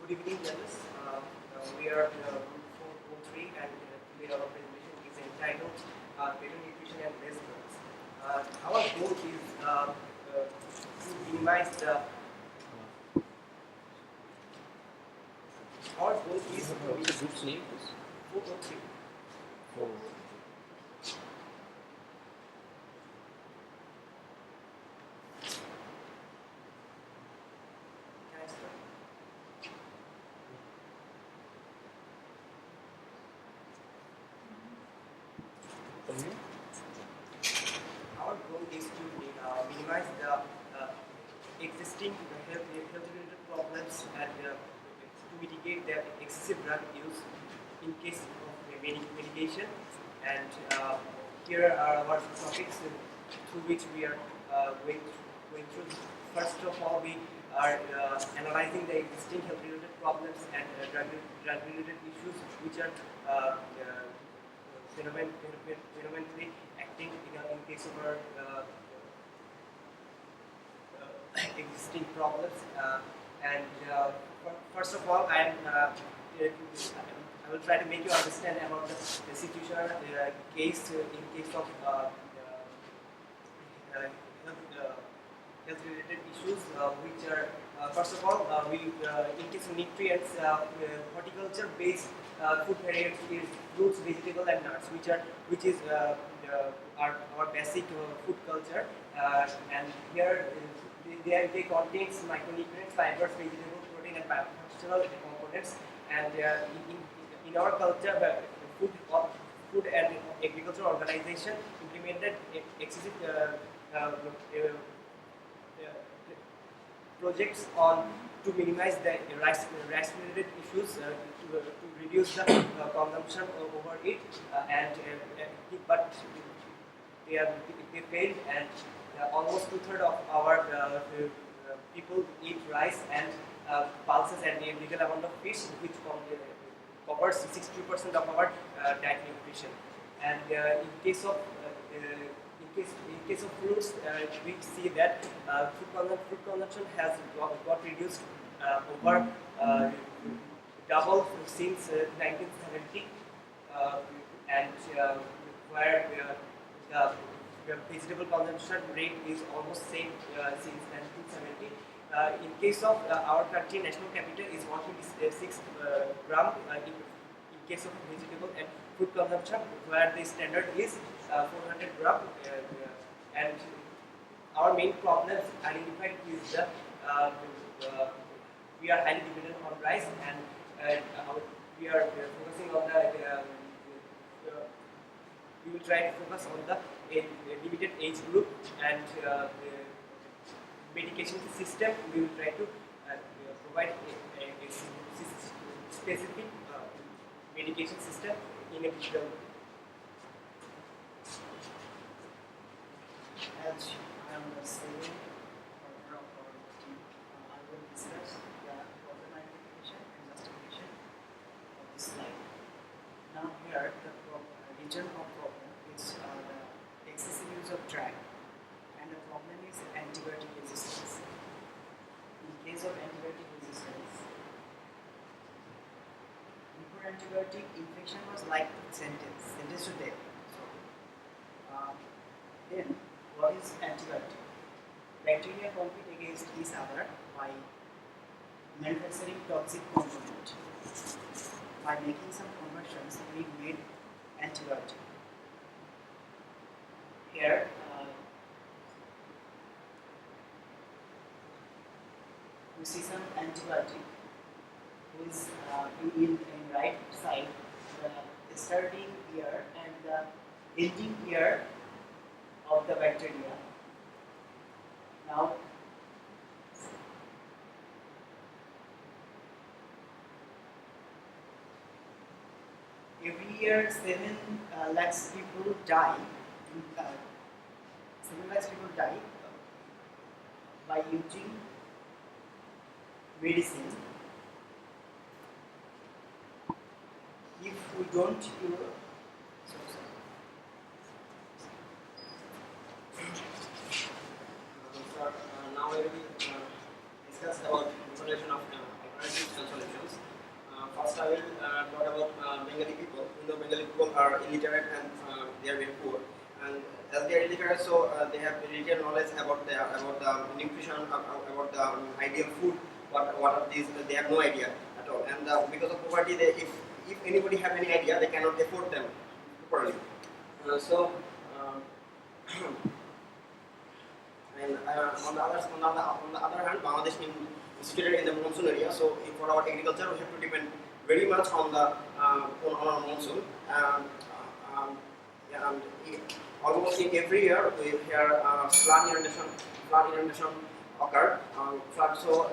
Good evening, judges. We are group 403 and today our presentation is entitled Better Nutrition and Less Drugs. Our goal is to minimize the our goal is to What's the group's name? 403. Oh. Can I start? Our goal is to minimize the existing health-related problems and to mitigate the excessive drug use in case of medication. And here are our topics through which we are going through. First of all, we are analyzing the existing health-related problems and drug-related issues which are phenomenally acting in case of our existing problems. First of all, I will try to make you understand about the situational case in case of health-related issues, which are first of all, in case of nutrients, horticulture-based food varieties is fruits, vegetables, and nuts, which is our basic food culture, and here they contain micronutrients, fibers, vegetable protein, and biofunctional components. And in our culture, food and agriculture organization implemented excessive projects on to minimize the rice-related issues, to reduce the consumption over it, but they failed, and almost 2/3 of our people eat rice and pulses and a little amount of fish, which covers 62% of our diet nutrition. And in case of fruits, we see that fruit consumption has got reduced over double since 1970, and where the vegetable consumption rate is almost same since 1970. In case of our country, national capital is 126 gram in case of vegetable and fruit consumption, where the standard is 400 gram. And our main problems identified is that we are highly dependent on rice, and we are focusing on we will try to focus on the limited age group, and medication system. We will try to provide a specific medication system in a digital. As I am the second partner of our team, I will discuss the problem identification and justification of this slide. Now here, the region of problem is the excessive use of drug, and the problem is antibiotic resistance. In case of antibiotic resistance, before antibiotic, infection was like sentence to death. So, then what is antibiotic? Bacteria compete against each other by manufacturing toxic component. By making some conversions, we made antibiotic. Here, you see some antibiotic, who is in right side, the starting ear and the ending ear of the bacteria. Now, every year 7 lakhs people die. 7 lakhs people die by using medicine. If we don't use, Now we will discuss about information of apparatus consolidation. illiterate and they are very poor. And as they are illiterate, so they have little knowledge about the nutrition, about the ideal food. What are these? They have no idea at all. And because of poverty, if anybody have any idea, they cannot afford them properly. And on the other hand, Bangladesh is situated in the monsoon area, so for our agriculture we have to depend very much on on our monsoon. Almost in every year we hear flood inundation occur. So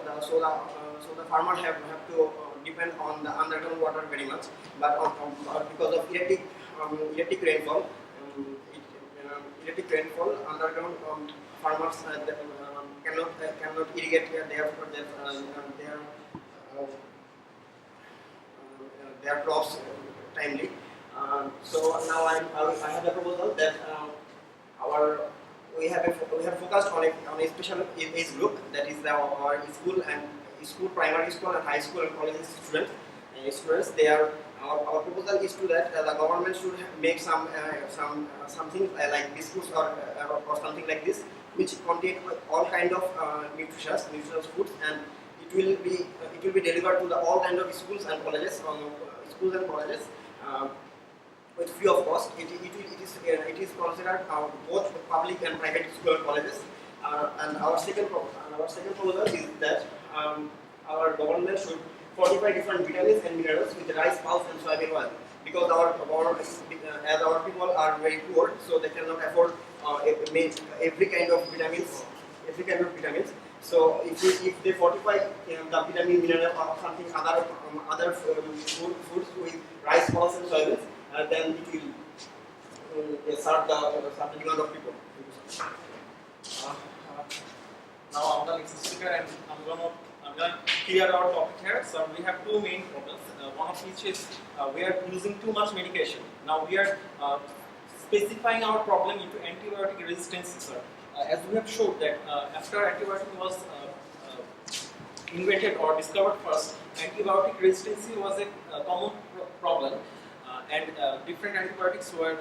the farmers have to depend on the underground water very much, but because of erratic rainfall, underground farmers cannot irrigate their crops timely. So now I have a proposal that we have focused on a special age group, that is our school, primary school and high school and college students. Our proposal is to that the government should make something like biscuits or something like this, which contain all kind of nutritious foods, and it will be delivered to all kind of schools and colleges with free of cost. It is considered both public and private school and colleges. And our second proposal is that our government should fortify different vitamins and minerals with rice, pulse, and soybean oil, because as our people are very poor, so they cannot afford every kind of vitamins. So if they fortify the vitamin, mineral, or something other foods with rice, pulse, and soybeans, then it will serve the demand of people. Now I'm the next speaker, and I'm going to clear our topic here. So we have two main problems. One of which is we are using too much medication. Now we are specifying our problem into antibiotic resistance. As we have showed that after antibiotic was invented or discovered first, antibiotic resistance was a common problem, and different antibiotics were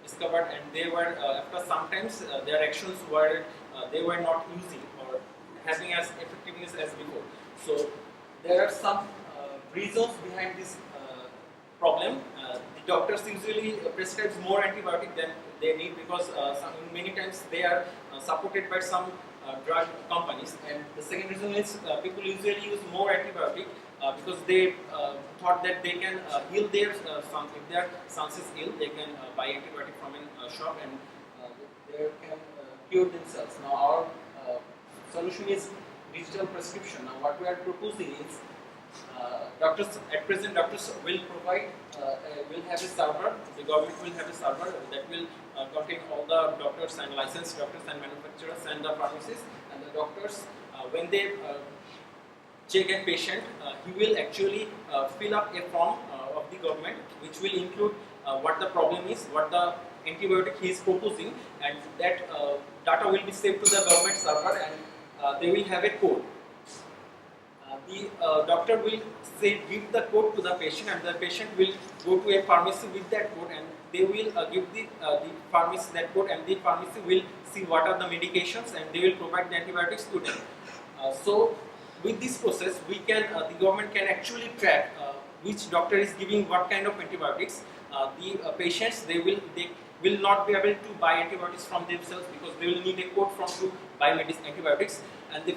discovered, and they were after sometimes their actions were they were not using or having as effectiveness as before. So there are some reasons behind this problem. The doctors usually prescribe more antibiotic than they need, because many times they are supported by some drug companies. And the second reason is people usually use more antibiotic because they thought that they can heal their son. If their son is ill, they can buy antibiotic from a shop and they can cure themselves. Now our solution is digital prescription. Now what we are proposing is doctors will provide will have a server. The government will have a server that will contain all the doctors and licensed doctors and manufacturers and the pharmacists, and the doctors when they check a patient, he will actually fill up a form of the government, which will include what the problem is, what the antibiotic he is proposing, and that data will be saved to the government server, and they will have a code. The doctor will give the code to the patient, and the patient will go to a pharmacy with that code, and they will give the pharmacy that code, and the pharmacy will see what are the medications, and they will provide the antibiotics to them. So with this process, we can the government can actually track which doctor is giving what kind of antibiotics. The patients they will not be able to buy antibiotics from themselves, because they will need a code to buy antibiotics, and the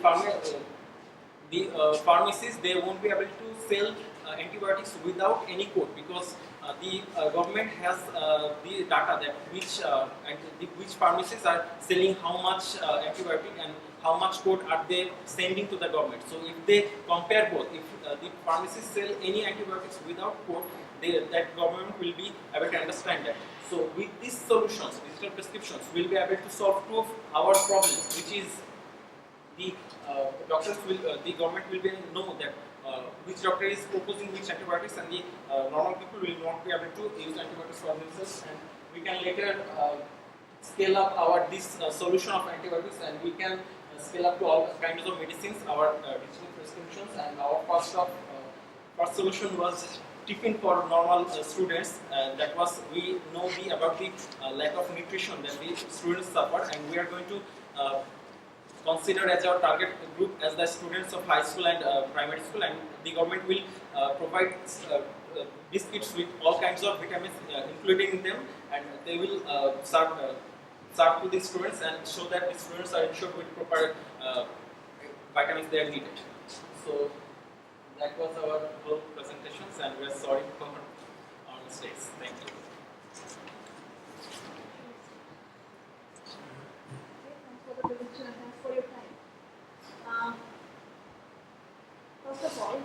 pharmacies they won't be able to sell antibiotics without any code, because the government has the data that which pharmacies are selling how much antibiotic and how much code are they sending to the government. So if they compare both, if the pharmacies sell any antibiotics without code, that government will be able to understand that. So with these solutions, digital prescriptions, we will be able to solve two of our problems, which is the the government will be able to know that which doctor is proposing which antibiotics, and the normal people will not be able to use antibiotics for themselves, and we can later scale up this solution of antibiotics, and we can scale up to all kinds of medicines, our digital prescriptions. And our first solution was tiffin for normal students. That was, we know about the lack of nutrition that the students suffer, and we are going to consider as our target group as the students of high school and primary school, and the government will provide biscuits with all kinds of vitamins including them, and they will serve to the students and show that the students are ensured with proper vitamins they are needed. So that was our whole presentations, and we are sorry for our mistakes. Thank you. Thanks for the presentation and thanks for your time. First of all,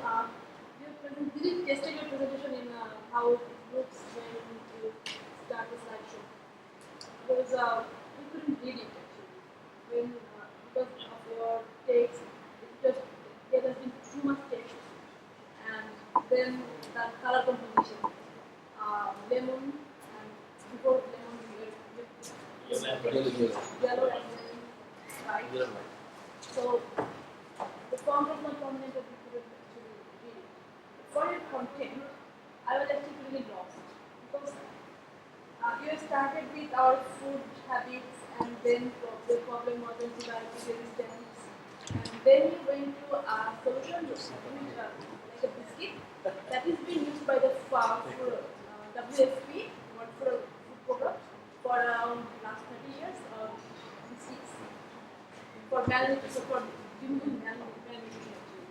did you tested your presentation in how it looks when you start the slideshow? Because we couldn't read it actually. When because of your text, there has been too much text, and then the color composition, lemon, and before lemon, yellow and then white. So the font was not prominent that we couldn't actually read it. For your content, I was actually really lost because you started with our food habits, and then the problem was antibiotic resistance, and then you went to a solution like a biscuit that is being used by the WFP, World Food Program, for around last 30 years, biscuits for malnutrition, for removing malnutrition actually.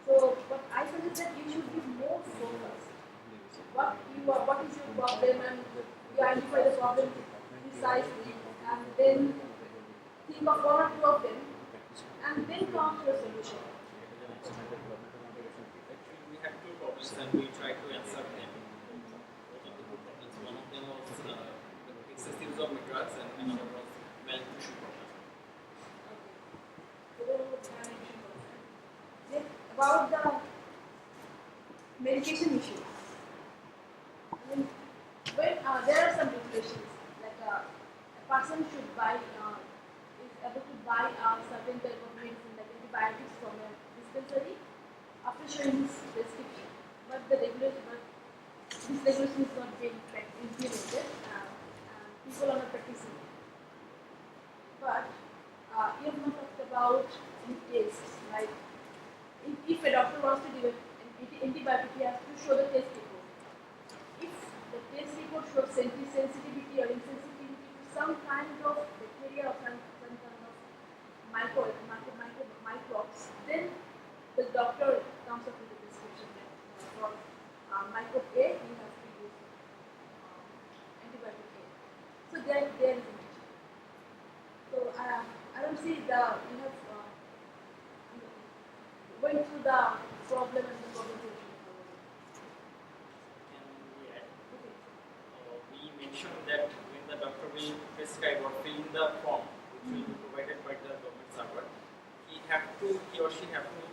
So, but I suggest that you should be more focused. What is your problem, and you identify the problem precisely, and then think of one or two of them, and then come to a solution. Actually, we had two problems, and we tried to answer them. Both of the two problems. One of them was excessive use of drugs, and another was malnutrition problem. Then about the medication issue. I mean, when there are some regulations, like a person should buy, is able to buy a certain type of medicine, like antibiotics, from a dispensary after showing his prescription. But this regulation is not being implemented, and people are not practicing it. But you have not talked about any tests, like if a doctor wants to give an antibiotic, he has to show the test report. If the test report shows sensitivity or insensitivity to some kind of bacteria or some kind of microbes, then the doctor comes up with a prescription that for microbe A, you have to use antibiotic A. So there is an issue. So I don't see you have went through the problem and the problem solution. We mentioned that when the doctor will prescribe or fill in the form, which will be provided by the government server, he or she have to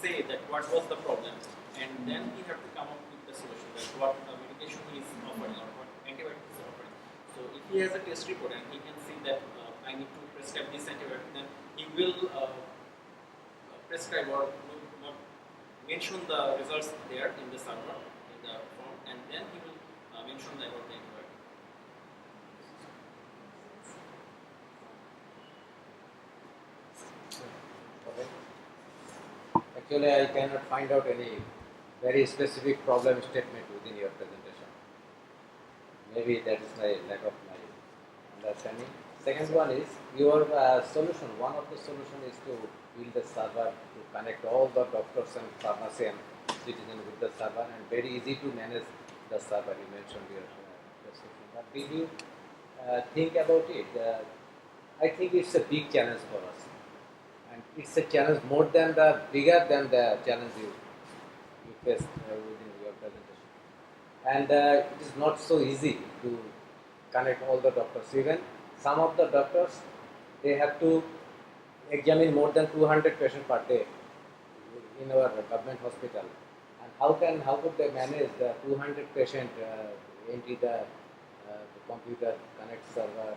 say that what was the problem, and then he have to come up with the solution, that what medication he is offering or what antibiotic is offering. So if he has a test report and he can see that I need to prescribe this antibiotic, then he will prescribe or mention the results there in the server, in the form, and then he will mention the about the antibiotic. Okay. Actually, I cannot find out any very specific problem statement within your presentation. Maybe that is my lack of my understanding. Second one is your solution. One of the solution is to build a server to connect all the doctors and pharmacy and citizens with the server, and very easy to manage the server. You mentioned your prescription. But did you think about it? I think it's a big challenge for us. And it's a challenge bigger than the challenge you faced within your presentation. And it is not so easy to connect all the doctors. Even some of the doctors, they have to examine more than 200 patients per day in our government hospital. And how could they manage the 200 patient into the computer, connect server,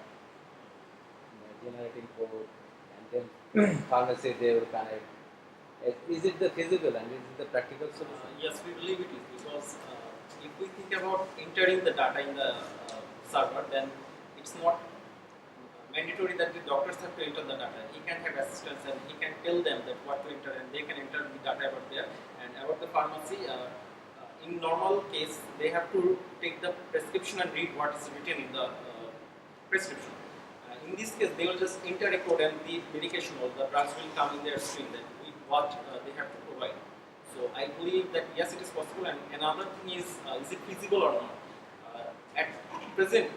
generating code, and then pharmacy they will connect, Is it the feasible and is it the practical solution? Yes, we believe it is because if we think about entering the data in the server, then it's not mandatory that the doctors have to enter the data. He can have assistants and he can tell them that what to enter, and they can enter the data about there. And about the pharmacy, in normal case, they have to take the prescription and read what is written in the prescription. In this case, they will just enter a code and the medication or the drugs will come in their screen that with what they have to provide. So I believe that yes, it is possible. And another thing is it feasible or not? At present,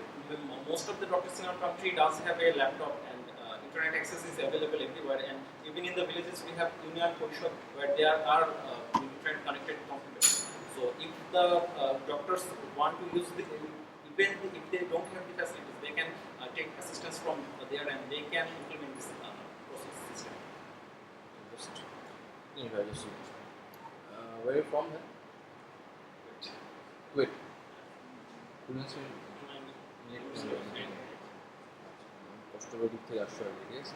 most of the doctors in our country does have a laptop and internet access is available everywhere. And even in the villages, we have union porishod where there are internet connected computers. So if the doctors want to use the even if they don't have the facilities, they can take assistance from there and they can implement this process system. Just, where are you from then? Quit. কষ্টকর দিক থেকে আসছে আর কি, ঠিক আছে?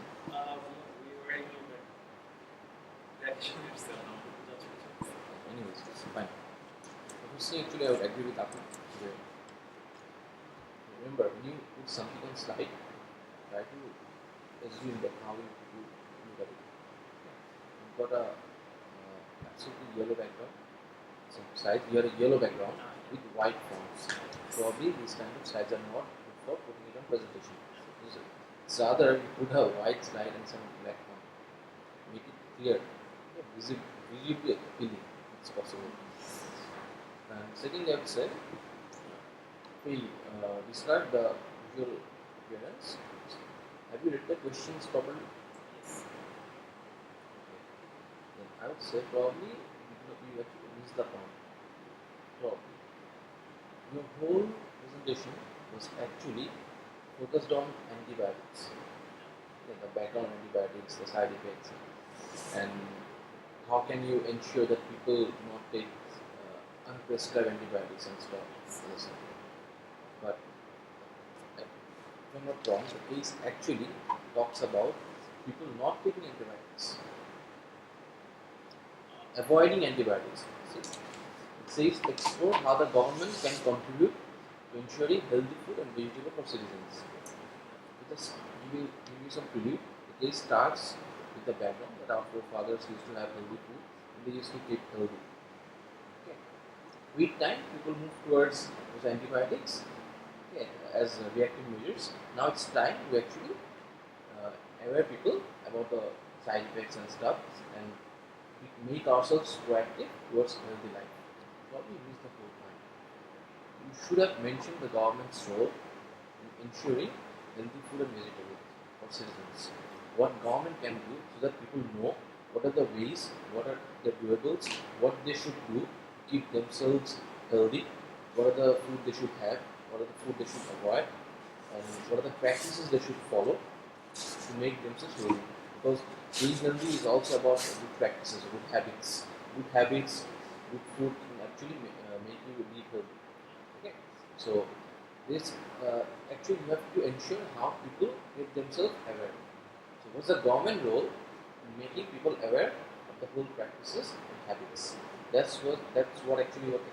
Anyways, it's fine. Obviously, actually, I would agree with Apu. Remember, when you put something on slide, try to assume that how you look at it. You've got a absolutely yellow background. So, slide, you have a yellow background with white fonts. Probably these kind of slides are not good for putting it on presentation. It's rather you put a white slide and some black font. Make it clear, visibly appealing. It's possible. And secondly, I would say, we describe the visual appearance. Have you read the questions properly? Yes. Okay. Then I would say probably you actually missed the point. Probably. Your whole presentation was actually focused on antibiotics. The background antibiotics, the side effects, and how can you ensure that people not take unprescribed antibiotics and stuff. But if I'm not wrong, the case actually talks about people not taking antibiotics, avoiding antibiotics. See? It says explore how the government can contribute to ensuring healthy food and vegetable for citizens. Just give you some preview. The case starts with the background that our forefathers used to have healthy food and they used to keep healthy. Okay. With time, people move towards those antibiotics, okay, as reactive measures. Now it's time to actually aware people about the side effects and stuff and make ourselves proactive towards healthy life. Probably missed the whole point. You should have mentioned the government's role in ensuring healthy food and vegetables for citizens. What government can do so that people know what are the ways, what are the doables, what they should do to keep themselves healthy, what are the food they should have, what are the food they should avoid, and what are the practices they should follow to make themselves healthy. Because being healthy is also about good practices, good habits. Good habits, good food can actually make you live healthy. Okay, so this actually you have to ensure how people get themselves aware. So what's the government role in making people aware of the whole practices and habits? That's what actually what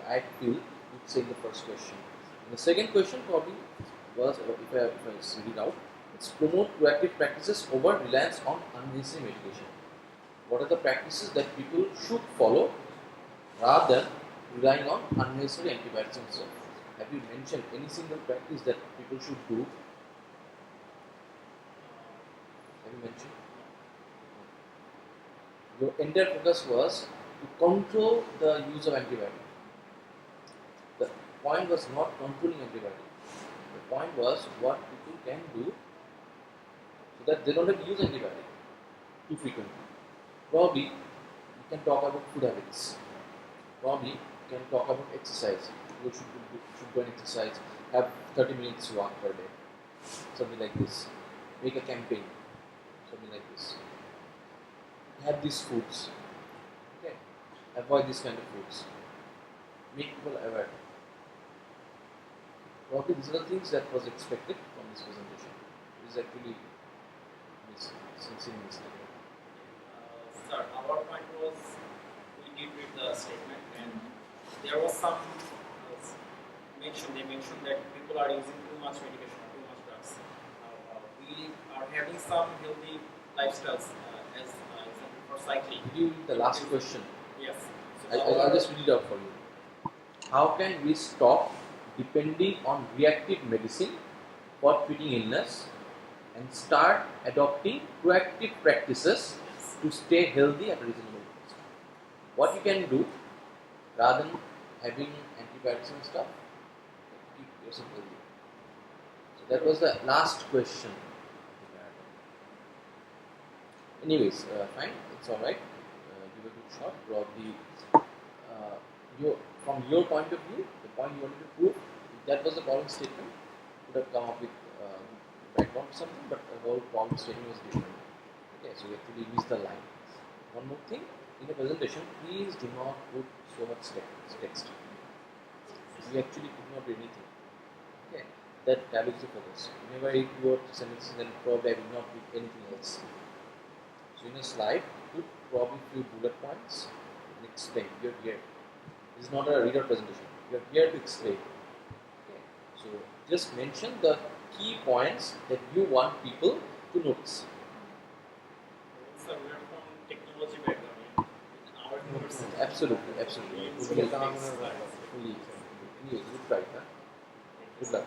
I feel you'd say in the first question. And the second question probably was, if I read it out, it's promote proactive practices over reliance on unnecessary medication. What are the practices that people should follow rather than relying on unnecessary antibiotics and so on? Have you mentioned any single practice that people should do? Have you mentioned? Your entire focus was to control the use of antibiotic. The point was not controlling antibiotic. The point was what people can do so that they don't have to use antibiotic too frequently. Probably you can talk about food habits. Probably you can talk about exercise. People should go and exercise, have 30 minutes walk per day, something like this. Make a campaign, something like this. Have these foods, okay? Avoid these kind of foods. Make people aware. Probably these are the things that was expected from this presentation. It is actually sincere mistake. Sir, our point there was some they mentioned that people are using too much medication or too much drugs. We are having some healthy lifestyles as example for cycling. Did you read the last question? Yes. I'll just read it out for you. How can we stop depending on reactive medicine for treating illness and start adopting proactive practices to stay healthy at a reasonable cost? What you can do, rather than having antibiotics and stuff, keep yourself healthy. So that was the last question. Anyways, fine, it's alright. Give a good shot. Probably, from your point of view, the point you wanted to prove, that was the problem statement. You could have come up with background or something, but the whole problem statement was different. Okay, so you actually missed the line. One more thing, in the presentation, please do not put so much text. We actually could not do anything. Okay, that damages the focus. Whenever you wrote sentences, then probably I will not do anything else. So in a slide, put probably few bullet points and explain. You're here. This is not a reader presentation. You're here to explain. Okay. So just mention the key points that you want people to notice. So we are from technology background. In our university. Absolutely. Fully. Good try, huh? Good luck.